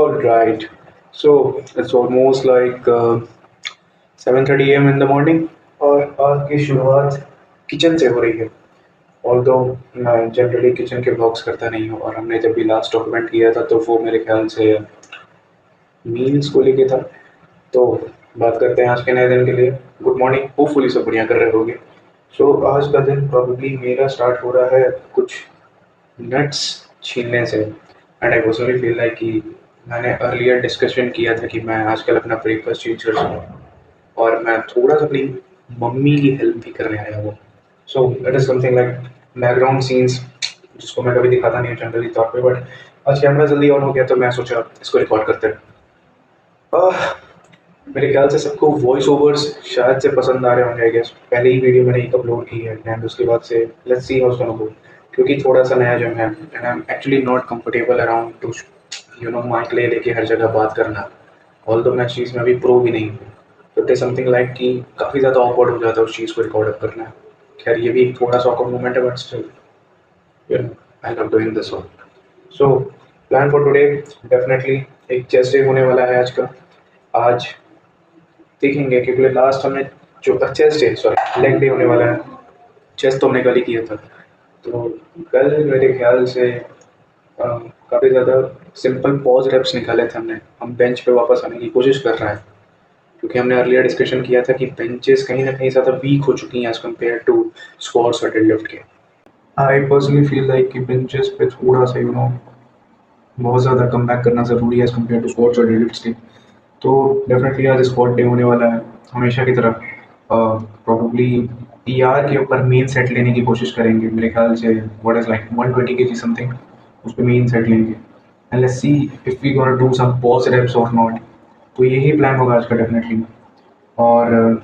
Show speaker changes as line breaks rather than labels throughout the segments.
All right. So it's almost like 7:30 a.m. in the morning और आज की शुरुआत किचन से हो रही है। ऑल्दो मैं जनरली किचन के ब्लॉग्स करता नहीं हूँ और हमने जब भी लास्ट डॉक्यूमेंट किया था तो वो मेरे ख्याल से मील्स को लेके था। तो बात करते हैं आज के नए दिन के लिए। गुड मॉर्निंग, होपफुली सब बढ़िया कर रहे होगे। सो आज का दिन प्रॉब्लली मेरा स्टार्ट हो रहा है कुछ नट्स छीलने से and I personally feel like कि मैंने अर्लियर डिस्कशन किया था कि मैं आजकल अपना ब्रेकफास्ट चेंज कर सकूँ और मैं थोड़ा सा अपनी मम्मी की हेल्प भी करने आया हूँ। So it is something like background scenes जिसको मैं कभी दिखाता नहीं हूँ जनरली तौर पे, बट आज कैमरा जल्दी ऑन हो गया तो मैं सोचा इसको रिकॉर्ड करते हैं। मेरे ख्याल से सबको वॉइस ओवर्स शायद से पसंद आ रहे होंगे। आई गेस पहले ही वीडियो मैंने एक अपलोड की है एंड उसके बाद से let's see how it's gonna go, क्योंकि थोड़ा सा नया जो है and I am actually not comfortable around to mic ले लेके हर जगह बात करना। ऑल्दो मैं इस चीज़ में अभी प्रो भी नहीं हूँ, तो इट इज समथिंग लाइक कि काफ़ी ज़्यादा ऑकवर्ड हो जाता है उस चीज़ को रिकॉर्ड अप करना। खैर ये भी एक थोड़ा सा ऑकवर्ड मोमेंट है, but still I love doing this one. So plan for today definitely एक चेस्ट डे होने वाला है आज का। आज देखेंगे क्योंकि लास्ट हमने जो chest day sorry leg day होने वाला है। चेस्ट तो हमने कल ही किया था, तो कल मेरे ख्याल से काफ़ी ज़्यादा सिंपल पॉज रेप्स निकाले थे हमने। हम बेंच पे वापस आने की कोशिश कर रहे हैं क्योंकि हमने अर्लियर डिस्कशन किया था कि बेंचेस कहीं ना कहीं ज़्यादा वीक हो चुकी हैं एज़ कम्पेयर टू स्क्वाट्स और डेडलिफ्ट के। आई पर्सनली फील लाइक कि बेंचेस पे थोड़ा सा बहुत ज़्यादा कम बैक करना ज़रूरी है एज़ कम्पेयर टू स्क्वाट्स और डेडलिफ्ट्स के। तो डेफिनेटली आज स्क्वाट डे होने वाला है हमेशा की तरह। प्रॉब्ली पीआर के ऊपर मेन सेट लेने की कोशिश करेंगे मेरे ख्याल से। What is like 120 kg something, उस पर मेन सेट लेंगे and let's see if we gonna do some pause reps और नॉट। तो यही प्लान होगा आज का डेफिनेटली। और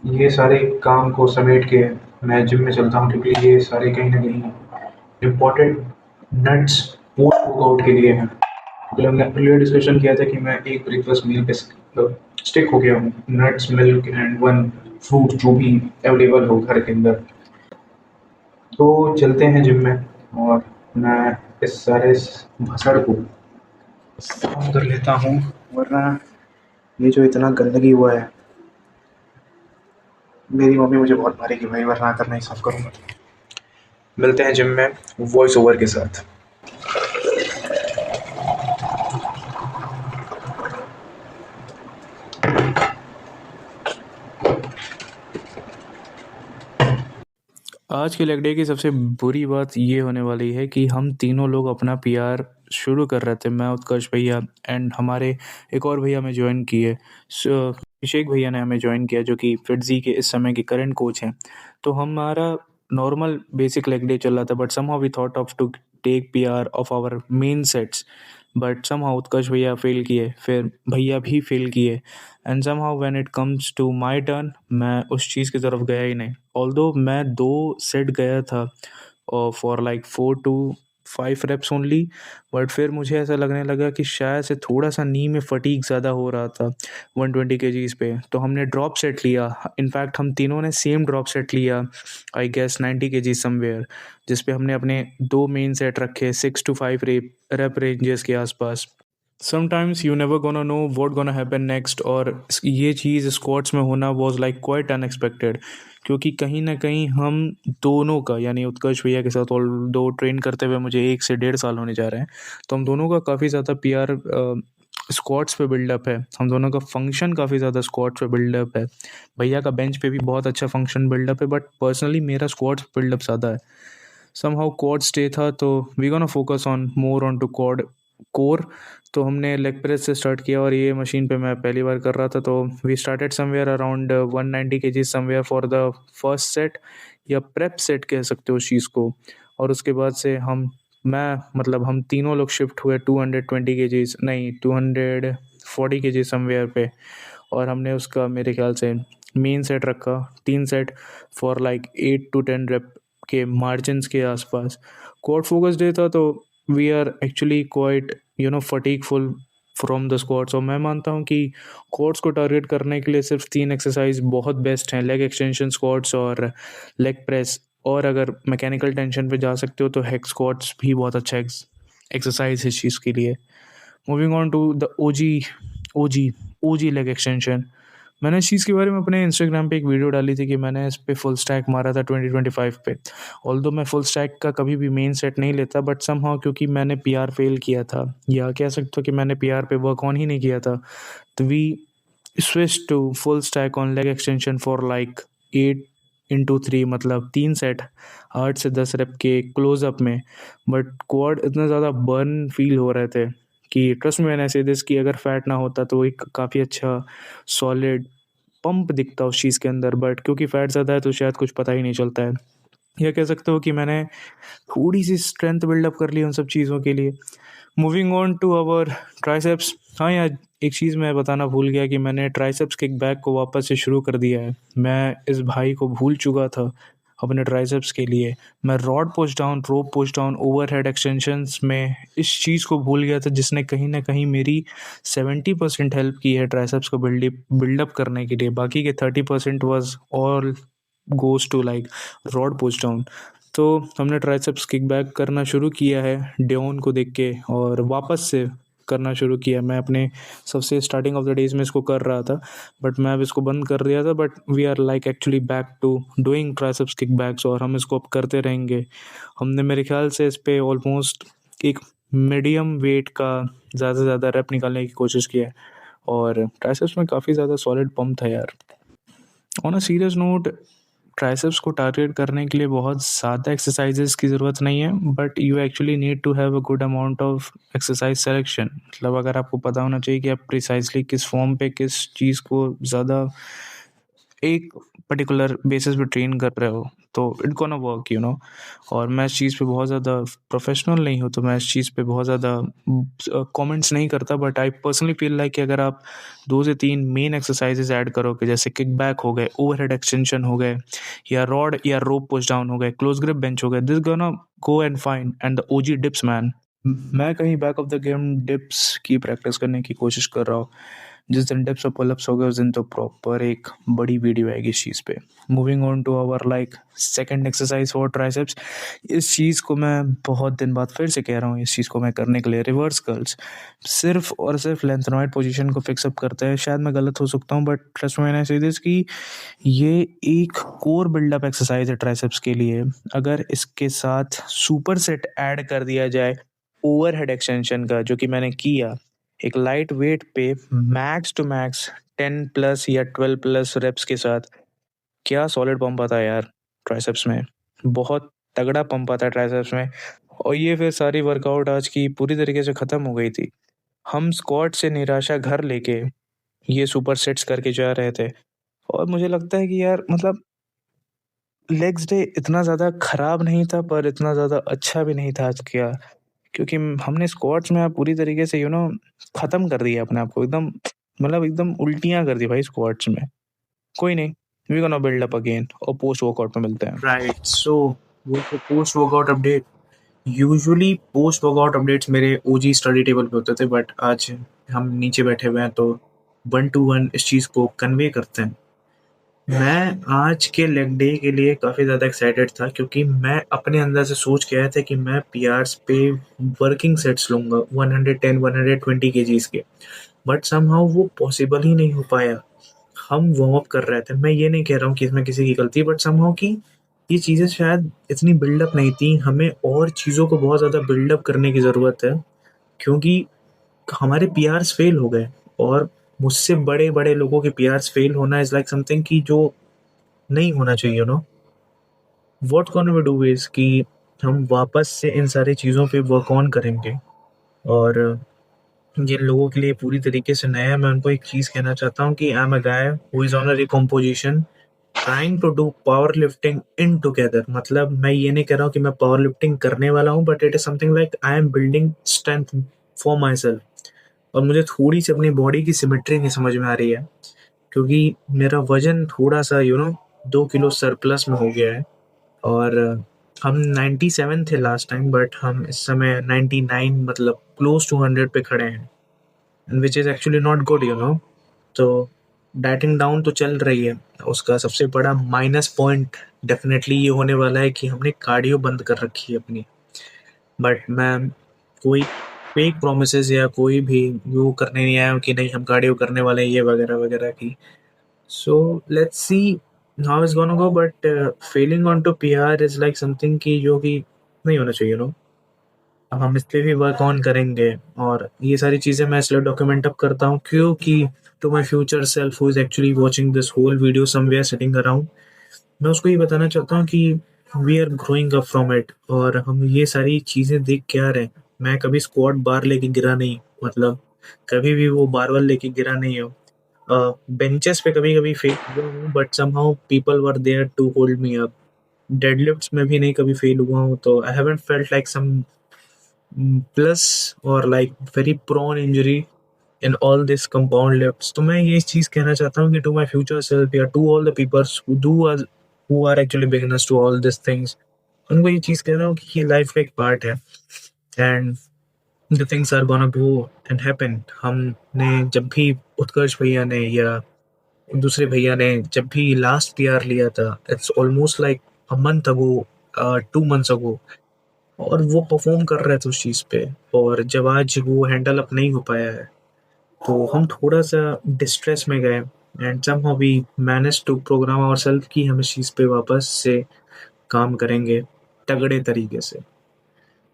ये सारे काम को समेट के मैं जिम में चलता हूँ क्योंकि ये सारे कहीं ना कहीं इम्पोर्टेंट नट्स पोस्ट वर्कआउट के लिए हैं। मतलब हमने अर्लियर डिस्कशन किया था कि मैं एक ब्रेकफास्ट मील पे स्टिक हो गया हूँ, nuts milk and one fruit जो भी अवेलेबल हो घर के अंदर। तो चलते हैं जिम में और मैं इस सारे भसड़ को साफ कर लेता हूँ, वरना ये जो इतना गंदगी हुआ है मेरी मम्मी मुझे बहुत मारेगी भाई, वरना अगर नहीं साफ करूँगा तो। मिलते हैं जिम में वॉइस ओवर के साथ।
आज के लेग डे की सबसे बुरी बात ये होने वाली है कि हम तीनों लोग अपना पीआर शुरू कर रहे थे। मैं, उत्कर्ष भैया एंड हमारे एक और भैया हमें ज्वाइन किए। अभिषेक भैया ने हमें ज्वाइन किया जो कि फिटजी के इस समय के करंट कोच हैं। तो हमारा नॉर्मल बेसिक लेग डे चल रहा था, but somehow we thought of to take PR of our main sets, but somehow Utkarsh भैया फेल किए, फिर भैया भी फेल किए and somehow when it comes to my turn मैं उस चीज़ की तरफ गया ही नहीं। ऑल्दो मैं 2 सेट गया था for like 4 to 5 reps only, but फिर मुझे ऐसा लगने लगा कि शायद से थोड़ा सा नी में फटीग ज़्यादा हो रहा था 120 केजीज़ पे। तो हमने ड्रॉप सेट लिया, इनफैक्ट हम तीनों ने सेम ड्रॉप सेट लिया, आई गेस 90 केजी समवेयर, जिस पे हमने अपने 2 मेन सेट रखे 6 टू 5 रेप रेंजेस के आसपास। Sometimes you never gonna no what gonna happen next, और ये चीज़ स्क्वाड्स में होना वाज लाइक क्वाइट अनएक्सपेक्टेड, क्योंकि कहीं ना कहीं हम दोनों का, यानी उत्कर्ष भैया के साथ ऑल दो ट्रेन करते हुए मुझे 1 से 1.5 साल होने जा रहे हैं, तो हम दोनों का काफ़ी ज़्यादा पीआर स्क्वाड्स पे बिल्डअप है। हम दोनों का फंक्शन काफ़ी ज़्यादा स्क्वाड्स पे बिल्डअप है। भैया का बेंच पे भी बहुत अच्छा फंक्शन बिल्डअप है, बट पर्सनली मेरा स्क्वाड्स बिल्डअप ज़्यादा है। समहाउ क्वाड स्टे था, तो we gonna focus on more on to quad core. तो हमने लेग प्रेस से स्टार्ट किया और ये मशीन पे मैं पहली बार कर रहा था, तो we started somewhere around 190 kg somewhere for the first set, या प्रेप सेट कह सकते हो उस चीज़ को। और उसके बाद से हम तीनों लोग शिफ्ट हुए 220 kg, नहीं 240 kg समवेयर पे, और हमने उसका मेरे ख्याल से मेन सेट रखा 3 set for like 8 to 10 rep के मार्जिन्स के आसपास। क्वाड फोकस डे था, तो we are actually quite fatigueful from the squats. और मैं मानता हूँ कि क्वाड्स को टारगेट करने के लिए सिर्फ 3 एक्सरसाइज बहुत बेस्ट हैं, लेग एक्सटेंशन स्क्वाट्स और लेग प्रेस। और अगर मैकेनिकल टेंशन पे जा सकते हो तो हेक्स स्क्वाट्स भी बहुत अच्छा एक्सरसाइज है इस चीज़ के लिए। Moving on to the OG OG leg extension. मैंने इस चीज़ के बारे में अपने इंस्टाग्राम पे एक वीडियो डाली थी कि मैंने इस पे फुल स्टैक मारा था 2025 पे। ऑल्दो मैं फुल स्टैक का कभी भी मेन सेट नहीं लेता, बट समहाउ क्योंकि मैंने पीआर फेल किया था, या कह सकते हो कि मैंने पीआर पे वर्क ऑन ही नहीं किया था, तो we switch to full stack on leg extension for like 8 into 3, मतलब 3 सेट 8 से 10 रेप के क्लोजअप में। बट क्वाड इतना ज़्यादा बर्न फील हो रहे थे कि ट्रस्ट में, मैंने ऐसे दिस कि अगर फैट ना होता तो एक काफ़ी अच्छा सॉलिड पंप दिखता उस चीज़ के अंदर, बट क्योंकि फैट ज़्यादा है तो शायद कुछ पता ही नहीं चलता है। या कह सकते हो कि मैंने थोड़ी सी स्ट्रेंथ बिल्डअप कर ली उन सब चीज़ों के लिए। Moving on to our triceps. हाँ यार, एक चीज़ मैं बताना भूल गया कि मैंने ट्राइसेप्स किक बैक को वापस से शुरू कर दिया है। मैं इस भाई को भूल चुका था अपने ट्राइसेप्स के लिए। मैं रॉड पुश डाउन, रोप पुश डाउन, ओवरहेड एक्सटेंशंस में इस चीज़ को भूल गया था, जिसने कहीं ना कहीं मेरी 70% हेल्प की है ट्राइसेप्स को बिल्डअप करने के लिए। बाकी के 30% was all goes to like rod push down. तो हमने ट्राइसेप्स किक बैक करना शुरू किया है डेवन को देख के, और वापस से करना शुरू किया। मैं अपने सबसे स्टार्टिंग ऑफ द डेज में इसको कर रहा था, बट मैं अब इसको बंद कर दिया था। But we are like actually back to doing triceps kickbacks, और हम इसको अब करते रहेंगे। हमने मेरे ख्याल से इस पे ऑलमोस्ट एक मीडियम वेट का ज़्यादा से ज़्यादा रेप निकालने की कोशिश किया है, और ट्राइसेप्स में काफ़ी ज़्यादा सॉलिड पंप था यार। On a serious note, triceps को टारगेट करने के लिए बहुत ज़्यादा एक्सरसाइजेस की ज़रूरत नहीं है, but you actually need to have a good amount of exercise selection. मतलब अगर आपको पता होना चाहिए कि आप प्रिसाइजली किस फॉर्म पे किस चीज़ को ज़्यादा एक पर्टिकुलर बेसिस पे ट्रेन कर रहे हो, तो it gonna work, you know. और मैं इस चीज़ पे बहुत ज़्यादा प्रोफेशनल नहीं हूँ, तो मैं इस चीज़ पे बहुत ज़्यादा कमेंट्स नहीं करता, but I personally feel like कि अगर आप 2 से 3 मेन एक्सरसाइजेज ऐड करोगे, जैसे किक बैक हो गए, ओवरहेड एक्सटेंशन हो गए, या रॉड या रोप पुश डाउन हो गए, क्लोज ग्रिप बेंच हो गए, this gonna go and fine. And the OG dips man, मैं कहीं back of the game dips की प्रैक्टिस करने की कोशिश कर रहा हूँ। जिस दिन डिप्स और पुलअप्स हो गए उस दिन तो प्रॉपर एक बड़ी वीडियो आएगी इस चीज़ पे। Moving on to our like second exercise for triceps. इस चीज़ को मैं बहुत दिन बाद फिर से कह रहा हूँ, इस चीज़ को मैं करने के लिए रिवर्स कर्ल्स सिर्फ और सिर्फ लेंथनॉइड पोजीशन को फिक्सअप करते हैं। शायद मैं गलत हो सकता हूँ, बट ट्रस्ट में मैंने से दिस कि ये एक कोर बिल्डअप एक्सरसाइज है ट्राइसेप्स के लिए। अगर इसके साथ सुपर सेट ऐड कर दिया जाए ओवरहेड एक्सटेंशन का, जो कि मैंने किया, एक लाइट वेट पे मैक्स टू मैक्स 10+ या 12+ रेप्स के साथ, क्या सॉलिड पंप आता है यार ट्राइसेप्स में। बहुत तगड़ा पंप आता है ट्राइसेप्स में। और ये फिर सारी वर्कआउट आज की पूरी तरीके से ख़त्म हो गई थी। हम स्क्वाट से निराशा घर लेके ये सुपर सेट्स करके जा रहे थे, और मुझे लगता है कि यार मतलब लेग्स डे इतना ज़्यादा ख़राब नहीं था, पर इतना ज़्यादा अच्छा भी नहीं था आज का, क्योंकि हमने स्क्वाट्स में आप पूरी तरीके से ख़त्म कर दिया अपने आप को एकदम, मतलब एकदम उल्टियाँ कर दी भाई स्क्वाट्स में। कोई नहीं, we gonna build up again, और पोस्ट वर्कआउट में मिलते हैं। राइट, सो वो post workout update, usually post workout updates मेरे ओजी स्टडी टेबल पे होते थे, बट आज हम नीचे बैठे हुए हैं तो 1 to 1 इस चीज़ को कन्वे करते हैं। मैं आज के लेग डे के लिए काफ़ी ज़्यादा एक्साइटेड था, क्योंकि मैं अपने अंदर से सोच के आया था कि मैं पीआर्स पे वर्किंग सेट्स लूँगा 110 120 केजीज़ के, बट समहाउ वो पॉसिबल ही नहीं हो पाया। हम वार्म अप कर रहे थे, मैं ये नहीं कह रहा हूँ कि इसमें किसी की गलती है, बट समहाउ कि ये चीज़ें शायद इतनी बिल्डअप नहीं थी। हमें और चीज़ों को बहुत ज़्यादा बिल्डअप करने की ज़रूरत है, क्योंकि हमारे पीआर्स फेल हो गए, और मुझसे बड़े-बड़े लोगों के पीआर्स फेल होना इज़ लाइक समथिंग कि जो नहीं होना चाहिए, you know. What gonna we do is कि हम वापस से इन सारी चीज़ों पे वर्क ऑन करेंगे, और जिन लोगों के लिए पूरी तरीके से नया है, मैं उनको एक चीज़ कहना चाहता हूँ कि I am a guy who is on a recomposition trying to do power lifting in together. मतलब मैं ये नहीं कह रहा हूँ कि मैं पावर लिफ्टिंग करने वाला हूँ, but it is something like I am building strength for my self. और मुझे थोड़ी सी अपनी बॉडी की सिमेट्री नहीं समझ में आ रही है, क्योंकि मेरा वजन थोड़ा सा 2 किलो सरप्लस में हो गया है, और हम 97 थे लास्ट टाइम, बट हम इस समय 99, मतलब क्लोज टू 100 पे खड़े हैं, which is actually not good, you know. तो डाइटिंग डाउन तो चल रही है, उसका सबसे बड़ा माइनस पॉइंट डेफिनेटली ये होने वाला है कि हमने कार्डियो बंद कर रखी है अपनी। बट मैं कोई फेक प्रोमिसेस या कोई भी वो करने नहीं आया कि नहीं हम कार्डियो करने वाले हैं ये वगैरह वगैरह की। So let's see how is gonna go, but failing on to PR is like something की जो कि नहीं होना चाहिए नो। अब हम इस पे भी वर्क ऑन करेंगे, और ये सारी चीज़ें मैं इसलिए डॉक्यूमेंट अप करता हूँ क्योंकि to my future self who is actually watching this whole video somewhere sitting around, मैं उसको ये बताना चाहता हूँ कि we are growing up from it, और हम ये सारी चीज़ें देख के आ रहे हैं। मैं कभी स्क्वाट बार लेके गिरा नहीं, मतलब कभी भी वो बारबल लेके गिरा नहीं हूँ। बेंचेस पे कभी कभी फेल हुआ हूँ, but somehow people were there to hold me up. Deadlifts में भी नहीं कभी फेल हुआ हूँ, तो I haven't felt like some plus और like very prone injury in all this compound lifts. तो मैं ये चीज़ कहना चाहता हूँ कि टू माय फ्यूचर सेल्फ या to all the peoples who are actually beginners to all this things, उनको ये चीज़ कह रहा हूँ कि ये लाइफ का एक पार्ट है, and the things are gonna go and happen. हमने जब भी उत्कर्ष भैया ने या दूसरे भैया ने जब भी लास्ट पीआर लिया था, it's almost like a month ago, 2 months ago, और वो परफॉर्म कर रहे थे उस चीज़ पे। और जब आज वो हैंडल अप नहीं हो पाया है, तो हम थोड़ा सा डिस्ट्रेस में गए, and somehow we manage to program ourselves कि हम इस चीज़ पे वापस से काम करेंगे तगड़े तरीके से।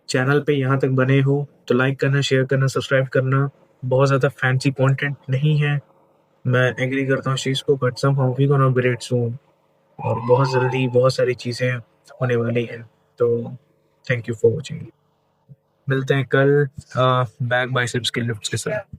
चैनल पे यहाँ तक बने हो तो लाइक करना, शेयर करना, सब्सक्राइब करना। बहुत ज़्यादा फैंसी कंटेंट नहीं है, मैं एग्री करता हूँ इस चीज़ को, but somehow we gonna upgrade soon, और बहुत जल्दी बहुत सारी चीज़ें होने वाली हैं। तो थैंक यू फॉर वॉचिंग। मिलते हैं कल बैक बाइसेप्स के लिफ्ट्स के साथ।